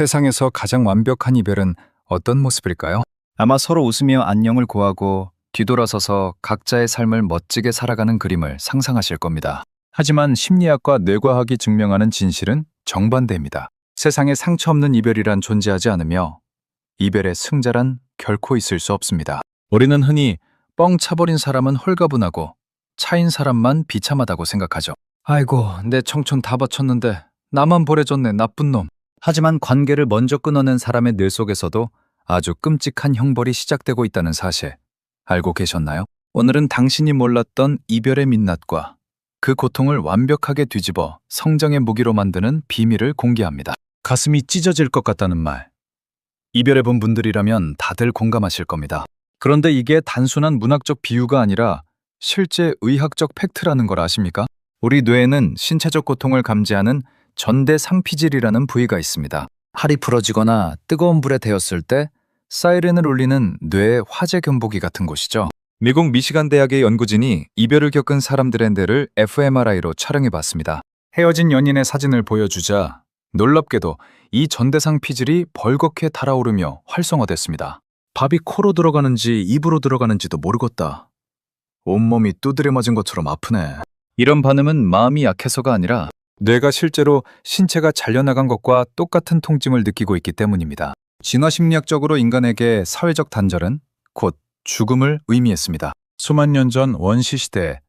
세상에서 가장 완벽한 이별은 어떤 모습일까요? 아마 서로 웃으며 안녕을 고하고 뒤돌아서서 각자의 삶을 멋지게 살아가는 그림을 상상하실 겁니다. 하지만 심리학과 뇌과학이 증명하는 진실은 정반대입니다. 세상에 상처 없는 이별이란 존재하지 않으며 이별의 승자란 결코 있을 수 없습니다. 우리는 흔히 뻥 차버린 사람은 홀가분하고 차인 사람만 비참하다고 생각하죠. 아이고, 내 청춘 다 바쳤는데 나만 보내줬네, 나쁜 놈. 하지만 관계를 먼저 끊어낸 사람의 뇌 속에서도 아주 끔찍한 형벌이 시작되고 있다는 사실 알고 계셨나요? 오늘은 당신이 몰랐던 이별의 민낯과 그 고통을 완벽하게 뒤집어 성정의 무기로 만드는 비밀을 공개합니다. 가슴이 찢어질 것 같다는 말. 이별해본 분들이라면 다들 공감하실 겁니다. 그런데 이게 단순한 문학적 비유가 아니라 실제 의학적 팩트라는 걸 아십니까? 우리 뇌에는 신체적 고통을 감지하는 전대상피질이라는 부위가 있습니다. 팔이 부러지거나 뜨거운 불에 데였을 때 사이렌을 울리는 뇌의 화재 경보기 같은 곳이죠. 미국 미시간 대학의 연구진이 이별을 겪은 사람들의 뇌를 fMRI로 촬영해봤습니다. 헤어진 연인의 사진을 보여주자 놀랍게도 이 전대상피질이 벌겋게 달아오르며 활성화됐습니다. 밥이 코로 들어가는지 입으로 들어가는지도 모르겠다. 온몸이 두드려 맞은 것처럼 아프네. 이런 반응은 마음이 약해서가 아니라 뇌가 실제로 신체가 잘려나간 것과 똑같은 통증을 느끼고 있기 때문입니다. 진화심리학적으로 인간에게 사회적 단절은 곧 죽음을 의미했습니다. 수만 년 전 원시 시대에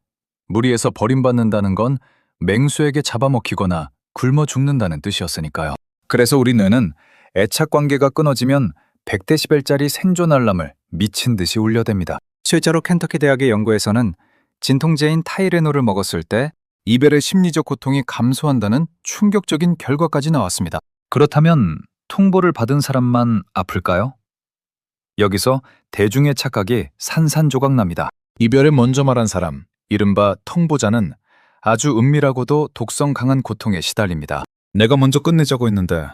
무리에서 버림받는다는 건 맹수에게 잡아먹히거나 굶어 죽는다는 뜻이었으니까요. 그래서 우리 뇌는 애착 관계가 끊어지면 100데시벨짜리 생존 알람을 미친 듯이 울려댑니다. 실제로 켄터키 대학의 연구에서는 진통제인 타이레놀을 먹었을 때 이별의 심리적 고통이 감소한다는 충격적인 결과까지 나왔습니다. 그렇다면 통보를 받은 사람만 아플까요? 여기서 대중의 착각이 산산조각납니다. 이별을 먼저 말한 사람, 이른바 통보자는 아주 은밀하고도 독성 강한 고통에 시달립니다. 내가 먼저 끝내자고 했는데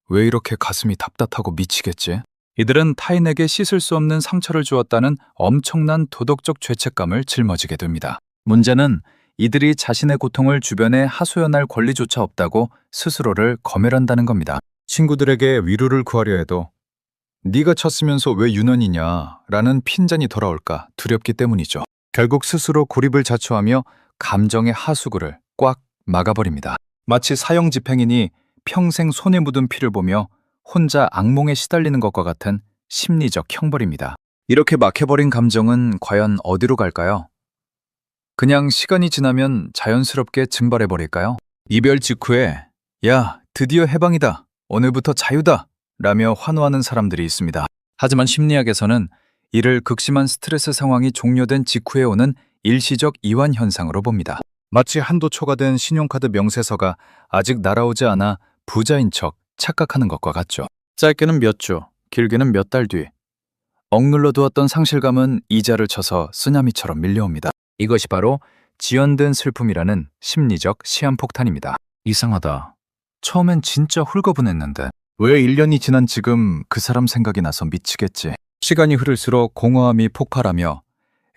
왜 이렇게 가슴이 답답하고 미치겠지? 이들은 타인에게 씻을 수 없는 상처를 주었다는 엄청난 도덕적 죄책감을 짊어지게 됩니다. 문제는 이들이 자신의 고통을 주변에 하소연할 권리조차 없다고 스스로를 검열한다는 겁니다. 친구들에게 위로를 구하려 해도 네가 쳤으면서 왜 유난이냐 라는 핀잔이 돌아올까 두렵기 때문이죠. 결국 스스로 고립을 자초하며 감정의 하수구를 꽉 막아버립니다. 마치 사형 집행인이 평생 손에 묻은 피를 보며 혼자 악몽에 시달리는 것과 같은 심리적 형벌입니다. 이렇게 막혀버린 감정은 과연 어디로 갈까요? 그냥 시간이 지나면 자연스럽게 증발해버릴까요? 이별 직후에 야, 드디어 해방이다. 오늘부터 자유다. 라며 환호하는 사람들이 있습니다. 하지만 심리학에서는 이를 극심한 스트레스 상황이 종료된 직후에 오는 일시적 이완 현상으로 봅니다. 마치 한도 초과된 신용카드 명세서가 아직 날아오지 않아 부자인 척 착각하는 것과 같죠. 짧게는 몇 주, 길게는 몇 달 뒤 억눌러 두었던 상실감은 이자를 쳐서 쓰나미처럼 밀려옵니다. 이것이 바로 지연된 슬픔이라는 심리적 시한폭탄입니다. 이상하다. 처음엔 진짜 홀가분했는데 왜 1년이 지난 지금 그 사람 생각이 나서 미치겠지. 시간이 흐를수록 공허함이 폭발하며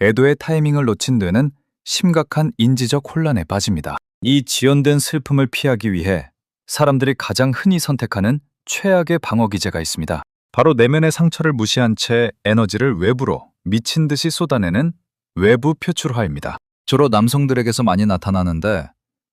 애도의 타이밍을 놓친 뇌는 심각한 인지적 혼란에 빠집니다. 이 지연된 슬픔을 피하기 위해 사람들이 가장 흔히 선택하는 최악의 방어 기제가 있습니다. 바로 내면의 상처를 무시한 채 에너지를 외부로 미친 듯이 쏟아내는 외부 표출화입니다. 주로 남성들에게서 많이 나타나는데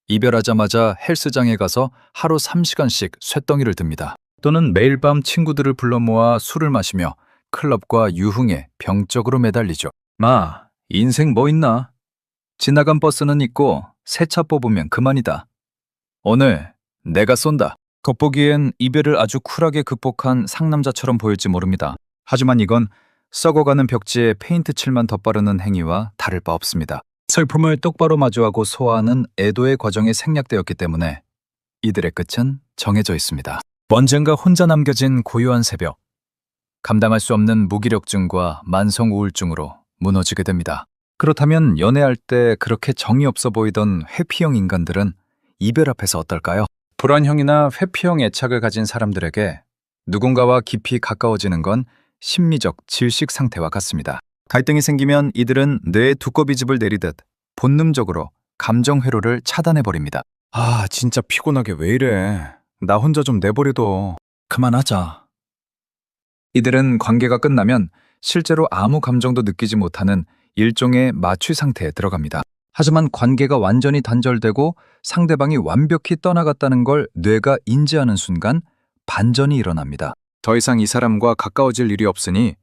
이별하자마자 헬스장에 가서 하루 3시간씩 쇳덩이를 듭니다. 또는 매일 밤 친구들을 불러 모아 술을 마시며 클럽과 유흥에 병적으로 매달리죠. 마, 인생 뭐 있나? 지나간 버스는 있고 새 차 뽑으면 그만이다. 오늘 내가 쏜다. 겉보기엔 이별을 아주 쿨하게 극복한 상남자처럼 보일지 모릅니다. 하지만 이건 썩어가는 벽지에 페인트 칠만 덧바르는 행위와 다를 바 없습니다. 슬픔을 똑바로 마주하고 소화하는 애도의 과정이 생략되었기 때문에 이들의 끝은 정해져 있습니다. 언젠가 혼자 남겨진 고요한 새벽, 감당할 수 없는 무기력증과 만성 우울증으로 무너지게 됩니다. 그렇다면 연애할 때 그렇게 정이 없어 보이던 회피형 인간들은 이별 앞에서 어떨까요? 불안형이나 회피형 애착을 가진 사람들에게 누군가와 깊이 가까워지는 건 심리적 질식 상태와 같습니다. 갈등이 생기면 이들은 뇌에 두꺼비집을 내리듯 본능적으로 감정 회로를 차단해버립니다. 아, 진짜 피곤하게 왜 이래. 나 혼자 좀 내버려둬. 그만하자. 이들은 관계가 끝나면 실제로 아무 감정도 느끼지 못하는 일종의 마취 상태에 들어갑니다. 하지만 관계가 완전히 단절되고 상대방이 완벽히 떠나갔다는 걸 뇌가 인지하는 순간 반전이 일어납니다. 더 이상 이 사람과 가까워질 일이 없으니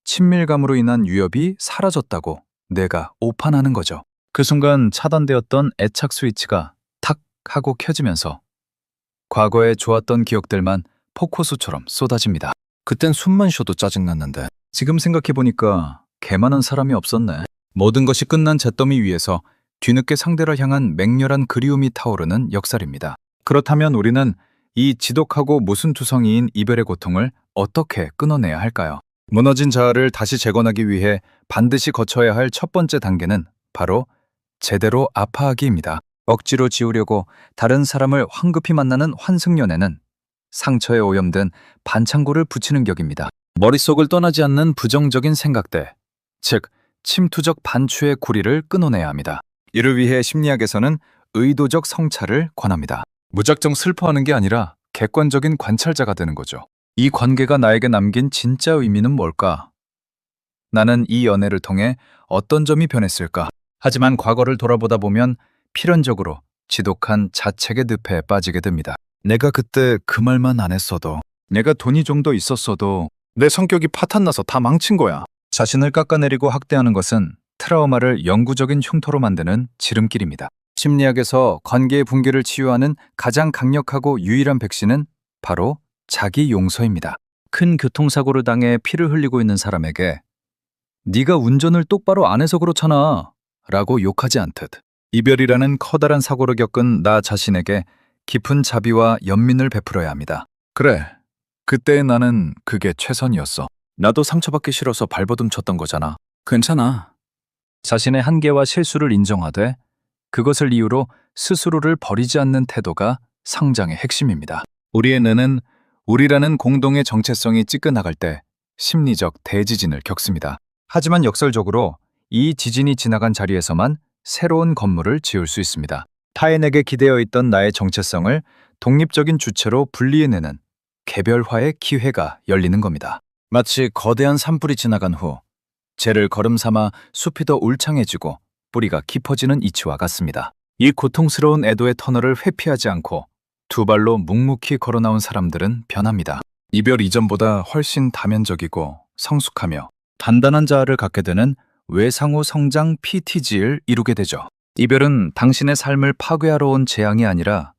친밀감으로 인한 위협이 사라졌다고 뇌가 오판하는 거죠. 그 순간 차단되었던 애착 스위치가 탁 하고 켜지면서 과거에 좋았던 기억들만 폭호수처럼 쏟아집니다. 그땐 숨만 쉬어도 짜증났는데 지금 생각해보니까 개만한 사람이 없었네. 모든 것이 끝난 잿더미 위에서 뒤늦게 상대를 향한 맹렬한 그리움이 타오르는 역설입니다. 그렇다면 우리는 이 지독하고 모순투성이인 이별의 고통을 어떻게 끊어내야 할까요? 무너진 자아를 다시 재건하기 위해 반드시 거쳐야 할 첫 번째 단계는 바로 제대로 아파하기입니다. 억지로 지우려고 다른 사람을 황급히 만나는 환승연애는 상처에 오염된 반창고를 붙이는 격입니다. 머릿속을 떠나지 않는 부정적인 생각들, 즉 침투적 반추의 고리를 끊어내야 합니다. 이를 위해 심리학에서는 의도적 성찰을 권합니다. 무작정 슬퍼하는 게 아니라 객관적인 관찰자가 되는 거죠. 이 관계가 나에게 남긴 진짜 의미는 뭘까? 나는 이 연애를 통해 어떤 점이 변했을까? 하지만 과거를 돌아보다 보면 필연적으로 지독한 자책의 늪에 빠지게 됩니다. 내가 그때 그 말만 안 했어도, 내가 돈이 좀 더 있었어도, 내 성격이 파탄나서 다 망친 거야. 자신을 깎아내리고 학대하는 것은 트라우마를 영구적인 흉터로 만드는 지름길입니다. 심리학에서 관계의 붕괴를 치유하는 가장 강력하고 유일한 백신은 바로 자기 용서입니다. 큰 교통사고를 당해 피를 흘리고 있는 사람에게 네가 운전을 똑바로 안 해서 그렇잖아 라고 욕하지 않듯, 이별이라는 커다란 사고를 겪은 나 자신에게 깊은 자비와 연민을 베풀어야 합니다. 그래, 그때의 나는 그게 최선이었어. 나도 상처받기 싫어서 발버둥 쳤던 거잖아. 괜찮아. 자신의 한계와 실수를 인정하되 그것을 이유로 스스로를 버리지 않는 태도가 성장의 핵심입니다. 우리의 뇌는 우리라는 공동의 정체성이 찌꺼나갈 때 심리적 대지진을 겪습니다. 하지만 역설적으로 이 지진이 지나간 자리에서만 새로운 건물을 지을 수 있습니다. 타인에게 기대어 있던 나의 정체성을 독립적인 주체로 분리해내는 개별화의 기회가 열리는 겁니다. 마치 거대한 산불이 지나간 후 재를 걸음 삼아 숲이 더 울창해지고 뿌리가 깊어지는 이치와 같습니다. 이 고통스러운 애도의 터널을 회피하지 않고 두 발로 묵묵히 걸어나온 사람들은 변합니다. 이별 이전보다 훨씬 다면적이고 성숙하며 단단한 자아를 갖게 되는 외상후 성장 PTG를 이루게 되죠. 이별은 당신의 삶을 파괴하러 온 재앙이 아니라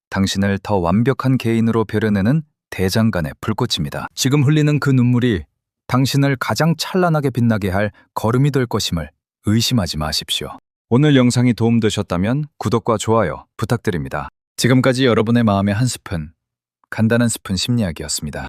당신을 더 완벽한 개인으로 벼려내는 대장간의 불꽃입니다. 지금 흘리는 그 눈물이 당신을 가장 찬란하게 빛나게 할 걸음이 될 것임을 의심하지 마십시오. 오늘 영상이 도움되셨다면 구독과 좋아요 부탁드립니다. 지금까지 여러분의 마음의 한 스푼, 간단한 스푼 심리학이었습니다.